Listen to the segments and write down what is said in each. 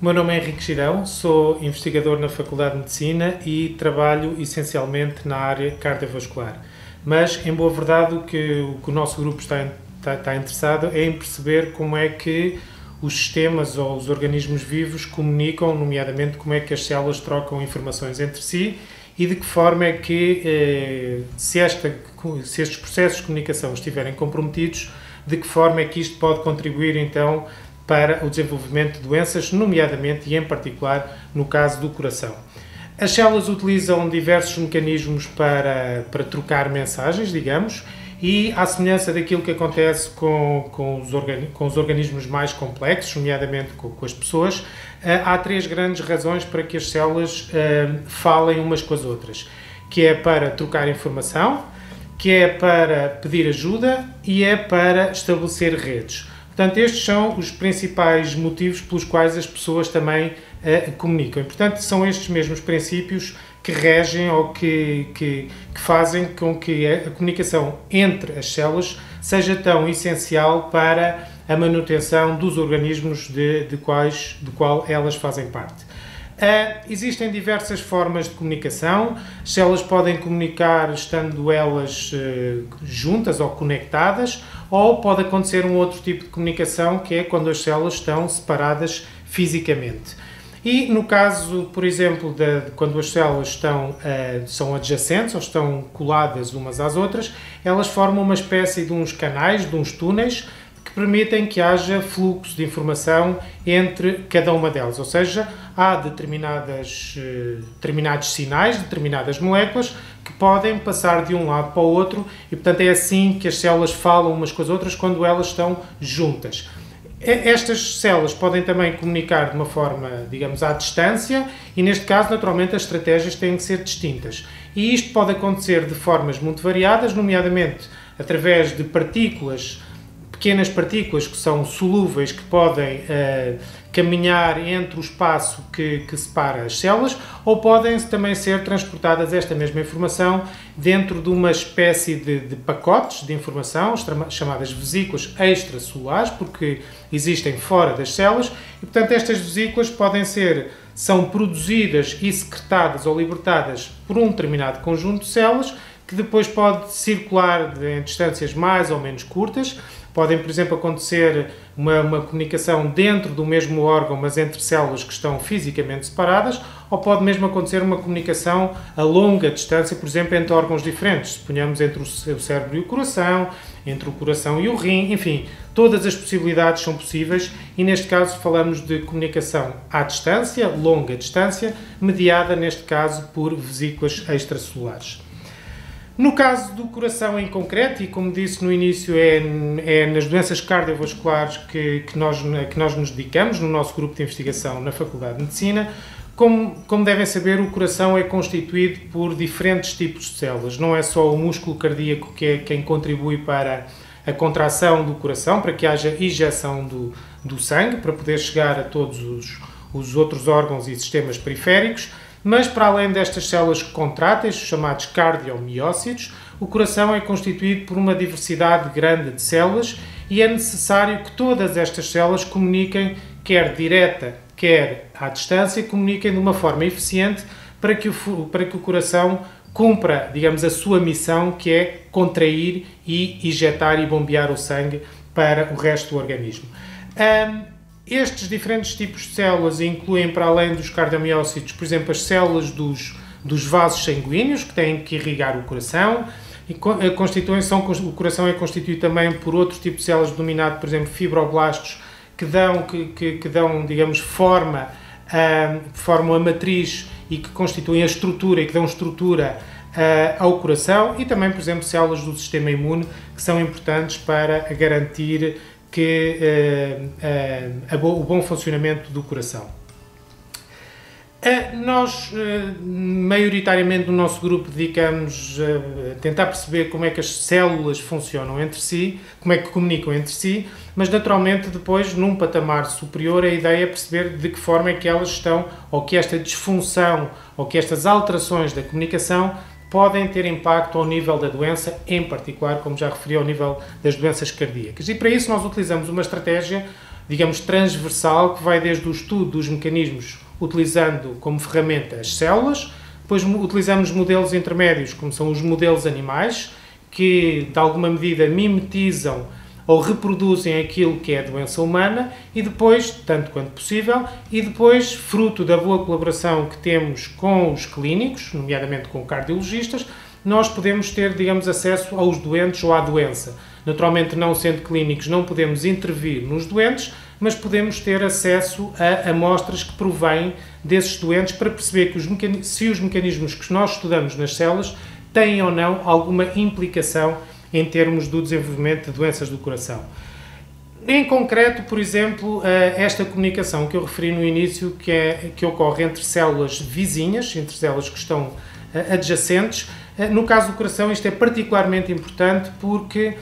meu nome é Henrique Girão, sou investigador na Faculdade de Medicina e trabalho essencialmente na área cardiovascular. Mas, em boa verdade, o que o nosso grupo está interessado é em perceber como é que os sistemas ou os organismos vivos comunicam, nomeadamente como é que as células trocam informações entre si e de que forma é que, se estes processos de comunicação estiverem comprometidos, de que forma é que isto pode contribuir então para o desenvolvimento de doenças, nomeadamente e em particular no caso do coração. As células utilizam diversos mecanismos para trocar mensagens, digamos, e à semelhança daquilo que acontece com os organismos mais complexos, nomeadamente com as pessoas, há três grandes razões para que as células falem umas com as outras, que é para trocar informação, que é para pedir ajuda e é para estabelecer redes. Portanto, estes são os principais motivos pelos quais as pessoas também comunicam. E, portanto, são estes mesmos princípios que regem ou que fazem com que a comunicação entre as células seja tão essencial para a manutenção dos organismos do qual elas fazem parte. Existem diversas formas de comunicação. As células podem comunicar estando elas juntas ou conectadas, ou pode acontecer um outro tipo de comunicação, que é quando as células estão separadas fisicamente. E no caso, por exemplo, quando as células são adjacentes ou estão coladas umas às outras, elas formam uma espécie de uns canais, de uns túneis, que permitem que haja fluxo de informação entre cada uma delas, ou seja, há determinados sinais, determinadas moléculas que podem passar de um lado para o outro e, portanto, é assim que as células falam umas com as outras quando elas estão juntas. Estas células podem também comunicar de uma forma, digamos, à distância e, neste caso, naturalmente, as estratégias têm que ser distintas. E isto pode acontecer de formas muito variadas, nomeadamente através de pequenas partículas que são solúveis, que podem caminhar entre o espaço que separa as células, ou podem também ser transportadas esta mesma informação dentro de uma espécie de pacotes de informação, chamadas vesículas extracelulares, porque existem fora das células, e portanto estas vesículas são produzidas e secretadas ou libertadas por um determinado conjunto de células, que depois pode circular em distâncias mais ou menos curtas. Podem, por exemplo, acontecer uma comunicação dentro do mesmo órgão, mas entre células que estão fisicamente separadas, ou pode mesmo acontecer uma comunicação a longa distância, por exemplo, entre órgãos diferentes, suponhamos entre o cérebro e o coração, entre o coração e o rim, enfim, todas as possibilidades são possíveis e, neste caso, falamos de comunicação à distância, longa distância, mediada, neste caso, por vesículas extracelulares. No caso do coração em concreto, e como disse no início, é nas doenças cardiovasculares que nós nos dedicamos, no nosso grupo de investigação na Faculdade de Medicina. Como devem saber, o coração é constituído por diferentes tipos de células. Não é só o músculo cardíaco que é quem contribui para a contração do coração, para que haja ejeção do sangue, para poder chegar a todos os outros órgãos e sistemas periféricos. Mas, para além destas células contráteis, chamados cardiomiócitos, o coração é constituído por uma diversidade grande de células e é necessário que todas estas células comuniquem, quer direta, quer à distância, comuniquem de uma forma eficiente para que o coração cumpra, digamos, a sua missão, que é contrair e injetar e bombear o sangue para o resto do organismo. Estes diferentes tipos de células incluem, para além dos cardiomiócitos, por exemplo, as células dos vasos sanguíneos, que têm que irrigar o coração. O coração é constituído também por outro tipo de células, denominado, por exemplo, fibroblastos, que dão, digamos, formam a matriz e que constituem a estrutura e que dão estrutura ao coração. E também, por exemplo, células do sistema imune, que são importantes para garantir o bom funcionamento do coração. Nós, maioritariamente no nosso grupo, dedicamos a tentar perceber como é que as células funcionam entre si, como é que comunicam entre si, mas naturalmente depois, num patamar superior, a ideia é perceber de que forma é que elas estão, ou que esta disfunção, ou que estas alterações da comunicação podem ter impacto ao nível da doença, em particular, como já referi, ao nível das doenças cardíacas. E para isso nós utilizamos uma estratégia digamos, transversal, que vai desde o estudo dos mecanismos utilizando como ferramenta as células, depois utilizamos modelos intermédios, como são os modelos animais, que de alguma medida mimetizam ou reproduzem aquilo que é a doença humana, e depois, tanto quanto possível, e depois, fruto da boa colaboração que temos com os clínicos, nomeadamente com cardiologistas, nós podemos ter, digamos, acesso aos doentes ou à doença. Naturalmente, não sendo clínicos, não podemos intervir nos doentes, mas podemos ter acesso a amostras que provêm desses doentes para perceber que se os mecanismos que nós estudamos nas células têm ou não alguma implicação em termos do desenvolvimento de doenças do coração. Em concreto, por exemplo, esta comunicação que eu referi no início, que ocorre entre células vizinhas, entre células que estão adjacentes, no caso do coração isto é particularmente importante porque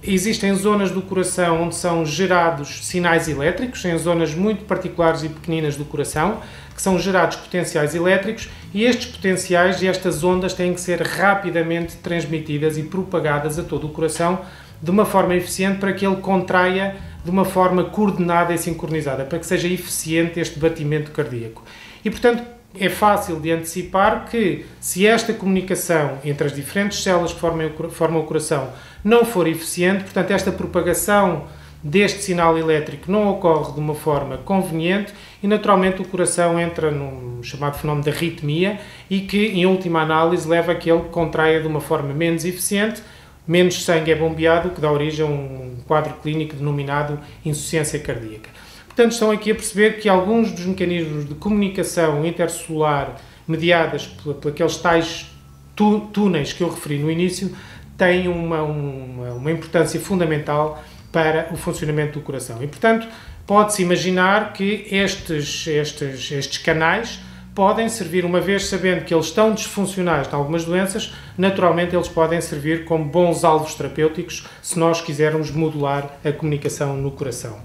existem zonas do coração onde são gerados sinais elétricos, em zonas muito particulares e pequeninas do coração, que são gerados potenciais elétricos, e estes potenciais e estas ondas têm que ser rapidamente transmitidas e propagadas a todo o coração de uma forma eficiente para que ele contraia de uma forma coordenada e sincronizada, para que seja eficiente este batimento cardíaco. E, portanto, é fácil de antecipar que, se esta comunicação entre as diferentes células que formam o coração não for eficiente, portanto, esta propagação deste sinal elétrico não ocorre de uma forma conveniente e, naturalmente, o coração entra num chamado fenómeno de arritmia e que, em última análise, leva a que ele contraia de uma forma menos eficiente, menos sangue é bombeado, o que dá origem a um quadro clínico denominado insuficiência cardíaca. Portanto, estão aqui a perceber que alguns dos mecanismos de comunicação intercelular mediadas por aqueles tais túneis que eu referi no início têm uma importância fundamental para o funcionamento do coração. E, portanto, pode-se imaginar que estes canais podem servir, uma vez sabendo que eles estão disfuncionais em algumas doenças, naturalmente eles podem servir como bons alvos terapêuticos se nós quisermos modular a comunicação no coração.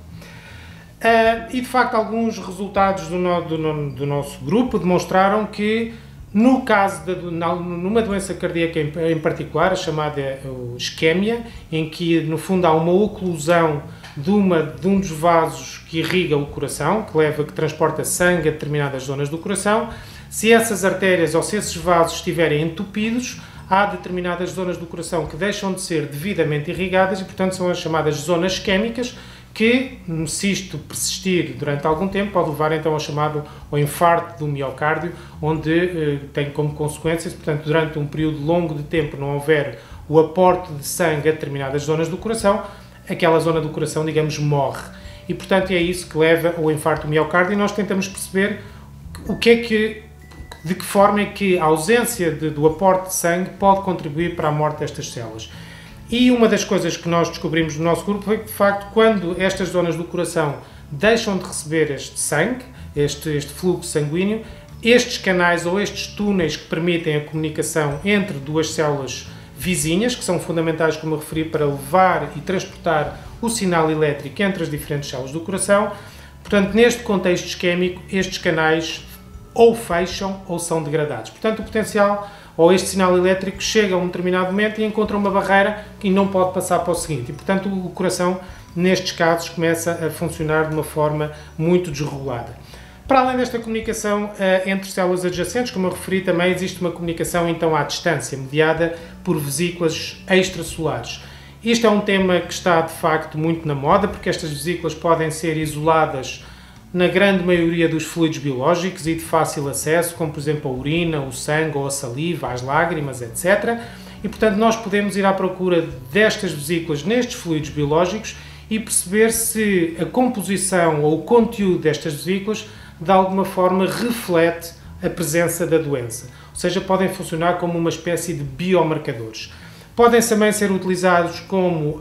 E, de facto, alguns resultados do nosso grupo demonstraram que, no caso numa doença cardíaca em particular, a chamada isquémia, em que, no fundo, há uma oclusão de um dos vasos que irriga o coração, que transporta sangue a determinadas zonas do coração, se essas artérias ou se esses vasos estiverem entupidos, há determinadas zonas do coração que deixam de ser devidamente irrigadas e, portanto, são as chamadas zonas isquémicas, que, se isto persistir durante algum tempo, pode levar então ao infarto do miocárdio, onde tem como consequências, portanto, durante um período longo de tempo não houver o aporte de sangue a determinadas zonas do coração, aquela zona do coração, digamos, morre. E, portanto, é isso que leva ao infarto do miocárdio, e nós tentamos perceber de que forma é que a ausência do aporte de sangue pode contribuir para a morte destas células. E uma das coisas que nós descobrimos no nosso grupo foi que, de facto, quando estas zonas do coração deixam de receber este sangue, este fluxo sanguíneo, estes canais ou estes túneis que permitem a comunicação entre duas células vizinhas, que são fundamentais, como eu referi, para levar e transportar o sinal elétrico entre as diferentes células do coração, portanto, neste contexto isquémico, estes canais ou fecham ou são degradados. Portanto, o potencial ou este sinal elétrico chega a um determinado momento e encontra uma barreira que não pode passar para o seguinte. E, portanto, o coração, nestes casos, começa a funcionar de uma forma muito desregulada. Para além desta comunicação entre células adjacentes, como eu referi, também existe uma comunicação, então, à distância, mediada por vesículas extracelulares. Isto é um tema que está, de facto, muito na moda, porque estas vesículas podem ser isoladas na grande maioria dos fluidos biológicos e de fácil acesso, como por exemplo a urina, o sangue ou a saliva, as lágrimas, etc. E, portanto, nós podemos ir à procura destas vesículas nestes fluidos biológicos e perceber se a composição ou o conteúdo destas vesículas de alguma forma reflete a presença da doença. Ou seja, podem funcionar como uma espécie de biomarcadores. Podem também ser utilizados como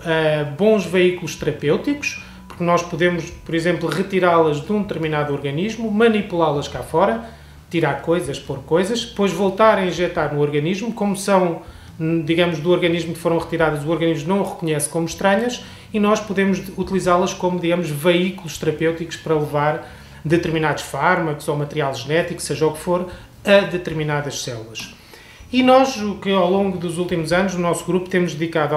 bons veículos terapêuticos, porque nós podemos, por exemplo, retirá-las de um determinado organismo, manipulá-las cá fora, tirar coisas, pôr coisas, depois voltar a injetar no organismo, como são, digamos, do organismo que foram retiradas, o organismo não o reconhece como estranhas, e nós podemos utilizá-las como, digamos, veículos terapêuticos para levar determinados fármacos ou material genético, seja o que for, a determinadas células. E nós, que ao longo dos últimos anos, no nosso grupo, temos dedicado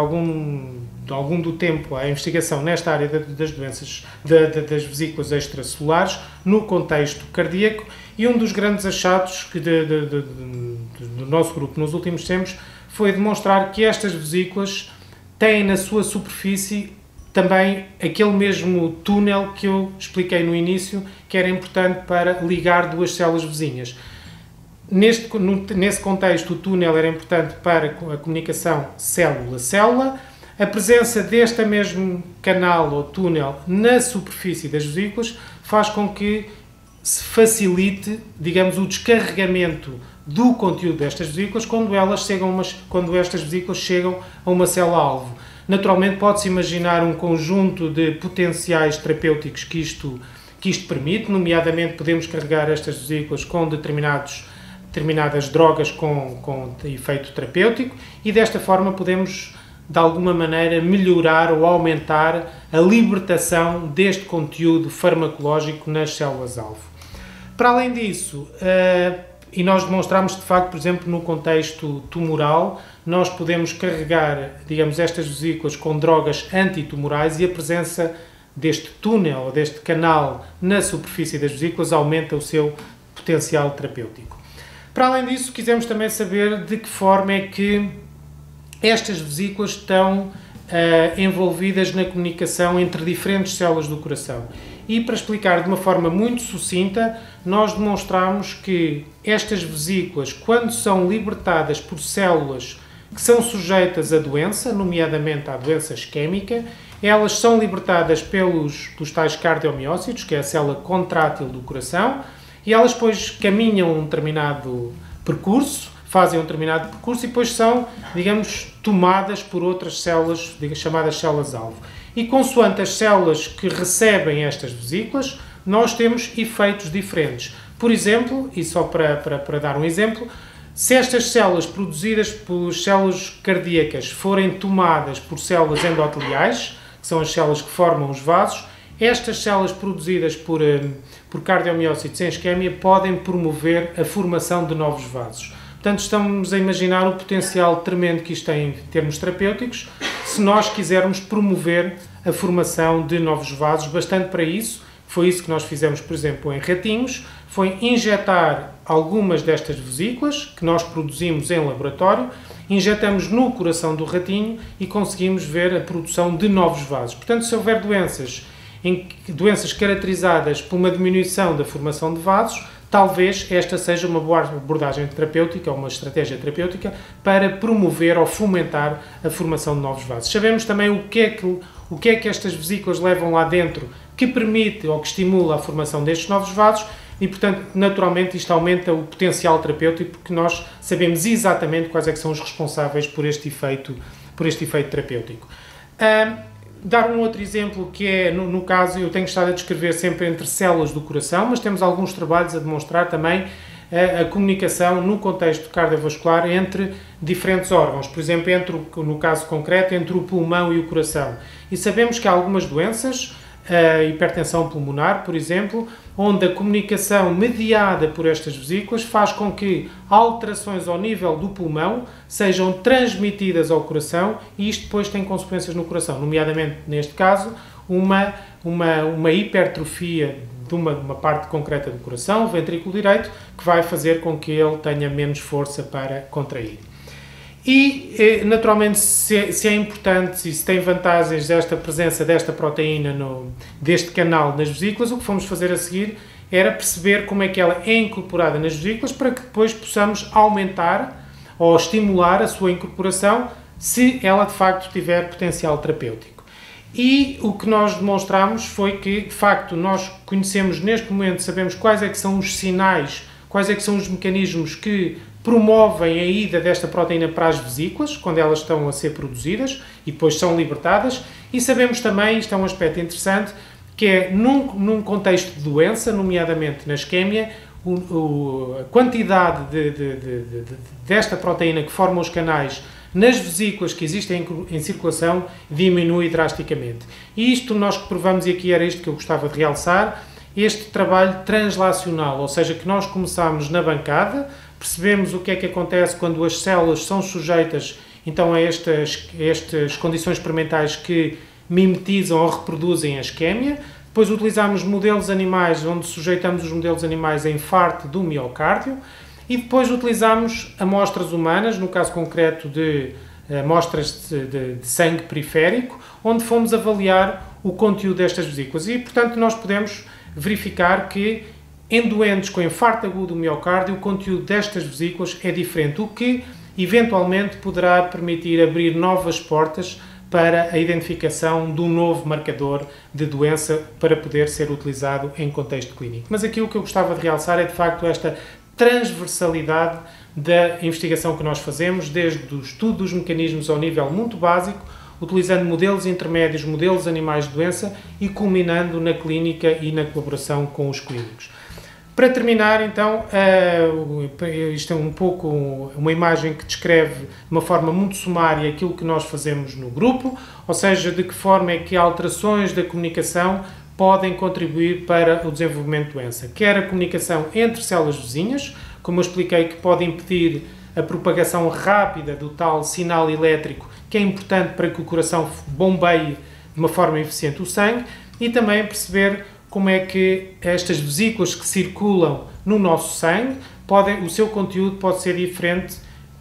de algum do tempo à investigação nesta área das doenças das vesículas extracelulares no contexto cardíaco, e um dos grandes achados do nosso grupo nos últimos tempos foi demonstrar que estas vesículas têm na sua superfície também aquele mesmo túnel que eu expliquei no início, que era importante para ligar duas células vizinhas. Nesse contexto, o túnel era importante para a comunicação célula-célula. A presença deste mesmo canal ou túnel na superfície das vesículas faz com que se facilite, digamos, o descarregamento do conteúdo destas vesículas quando estas vesículas chegam a uma célula-alvo. Naturalmente, pode-se imaginar um conjunto de potenciais terapêuticos que isto permite, nomeadamente podemos carregar estas vesículas com determinadas drogas com efeito terapêutico, e desta forma podemos, de alguma maneira, melhorar ou aumentar a libertação deste conteúdo farmacológico nas células-alvo. Para além disso, e nós demonstramos de facto, por exemplo, no contexto tumoral, nós podemos carregar, digamos, estas vesículas com drogas antitumorais, e a presença deste túnel, ou deste canal na superfície das vesículas aumenta o seu potencial terapêutico. Para além disso, quisemos também saber de que forma é que estas vesículas estão envolvidas na comunicação entre diferentes células do coração. E para explicar de uma forma muito sucinta, nós demonstramos que estas vesículas, quando são libertadas por células que são sujeitas à doença, nomeadamente à doença isquémica, elas são libertadas pelos tais cardiomiócitos, que é a célula contrátil do coração, e elas depois caminham um determinado percurso, fazem um determinado percurso e depois são, digamos, tomadas por outras células, chamadas células-alvo. E consoante as células que recebem estas vesículas, nós temos efeitos diferentes. Por exemplo, e só para dar um exemplo, se estas células produzidas por células cardíacas forem tomadas por células endoteliais, que são as células que formam os vasos, estas células produzidas por cardiomiócitos em isquémia podem promover a formação de novos vasos. Portanto, estamos a imaginar o potencial tremendo que isto tem em termos terapêuticos, se nós quisermos promover a formação de novos vasos. Bastante para isso, foi isso que nós fizemos, por exemplo, em ratinhos, foi injetar algumas destas vesículas, que nós produzimos em laboratório, injetamos no coração do ratinho e conseguimos ver a produção de novos vasos. Portanto, se houver doenças caracterizadas por uma diminuição da formação de vasos, talvez esta seja uma boa abordagem terapêutica, uma estratégia terapêutica para promover ou fomentar a formação de novos vasos. Sabemos também o que é que estas vesículas levam lá dentro que permite ou que estimula a formação destes novos vasos e, portanto, naturalmente isto aumenta o potencial terapêutico porque nós sabemos exatamente quais é que são os responsáveis por este efeito terapêutico. Dar um outro exemplo que é, no caso, eu tenho estado a descrever sempre entre células do coração, mas temos alguns trabalhos a demonstrar também a comunicação no contexto cardiovascular entre diferentes órgãos, por exemplo, no caso concreto, entre o pulmão e o coração. E sabemos que há algumas doenças, a hipertensão pulmonar, por exemplo, onde a comunicação mediada por estas vesículas faz com que alterações ao nível do pulmão sejam transmitidas ao coração e isto depois tem consequências no coração, nomeadamente, neste caso, uma hipertrofia de uma parte concreta do coração, o ventrículo direito, que vai fazer com que ele tenha menos força para contrair. E, naturalmente, se é importante e se tem vantagens esta presença desta proteína, deste canal nas vesículas, o que fomos fazer a seguir era perceber como é que ela é incorporada nas vesículas para que depois possamos aumentar ou estimular a sua incorporação se ela, de facto, tiver potencial terapêutico. E o que nós demonstramos foi que, de facto, nós conhecemos neste momento, sabemos quais é que são os sinais, quais é que são os mecanismos que promovem a ida desta proteína para as vesículas, quando elas estão a ser produzidas e depois são libertadas, e sabemos também, isto é um aspecto interessante, que é num contexto de doença, nomeadamente na isquémia, a quantidade desta proteína que forma os canais nas vesículas que existem em circulação diminui drasticamente. E isto nós que provamos, e aqui era isto que eu gostava de realçar, este trabalho translacional, ou seja, que nós começámos na bancada, percebemos o que é que acontece quando as células são sujeitas então a estas condições experimentais que mimetizam ou reproduzem a isquémia. Depois utilizamos modelos animais, onde sujeitamos os modelos animais a infarto do miocárdio, e depois utilizamos amostras humanas, no caso concreto de amostras de sangue periférico, onde fomos avaliar o conteúdo destas vesículas. E, portanto, nós podemos verificar que em doentes com infarto agudo do miocárdio, o conteúdo destas vesículas é diferente, o que eventualmente poderá permitir abrir novas portas para a identificação de um novo marcador de doença para poder ser utilizado em contexto clínico. Mas aqui o que eu gostava de realçar é, de facto, esta transversalidade da investigação que nós fazemos, desde o estudo dos mecanismos ao nível muito básico, utilizando modelos intermédios, modelos animais de doença e culminando na clínica e na colaboração com os clínicos. Para terminar, então, isto é um pouco uma imagem que descreve de uma forma muito sumária aquilo que nós fazemos no grupo, ou seja, de que forma é que alterações da comunicação podem contribuir para o desenvolvimento de doença. Quer a comunicação entre células vizinhas, como eu expliquei, que pode impedir a propagação rápida do tal sinal elétrico, que é importante para que o coração bombeie de uma forma eficiente o sangue, e também perceber como é que estas vesículas que circulam no nosso sangue, o seu conteúdo pode ser diferente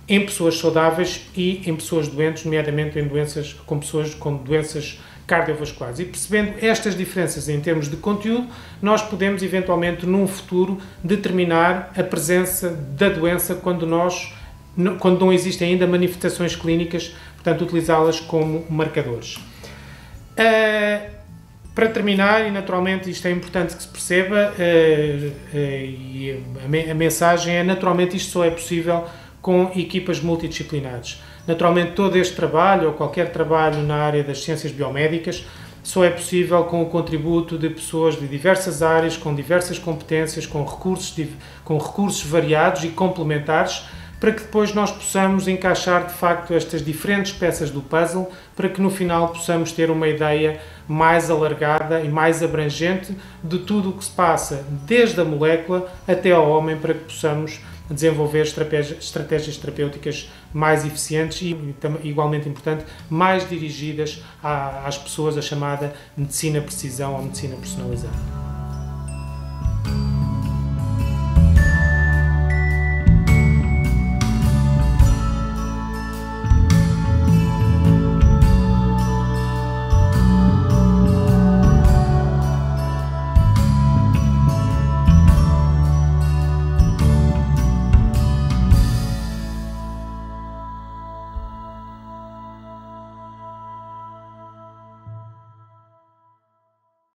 em pessoas saudáveis e em pessoas doentes, nomeadamente em pessoas com doenças cardiovasculares. E percebendo estas diferenças em termos de conteúdo, nós podemos eventualmente, num futuro, determinar a presença da doença quando não existem ainda manifestações clínicas, portanto, utilizá-las como marcadores. Para terminar, e naturalmente isto é importante que se perceba, e a mensagem é, naturalmente, isto só é possível com equipas multidisciplinares. Naturalmente, todo este trabalho, ou qualquer trabalho na área das ciências biomédicas, só é possível com o contributo de pessoas de diversas áreas, com diversas competências, com recursos variados e complementares, para que depois nós possamos encaixar, de facto, estas diferentes peças do puzzle, para que no final possamos ter uma ideia mais alargada e mais abrangente de tudo o que se passa, desde a molécula até ao homem, para que possamos desenvolver estratégias terapêuticas mais eficientes e, igualmente importante, mais dirigidas às pessoas, a chamada medicina precisão ou medicina personalizada.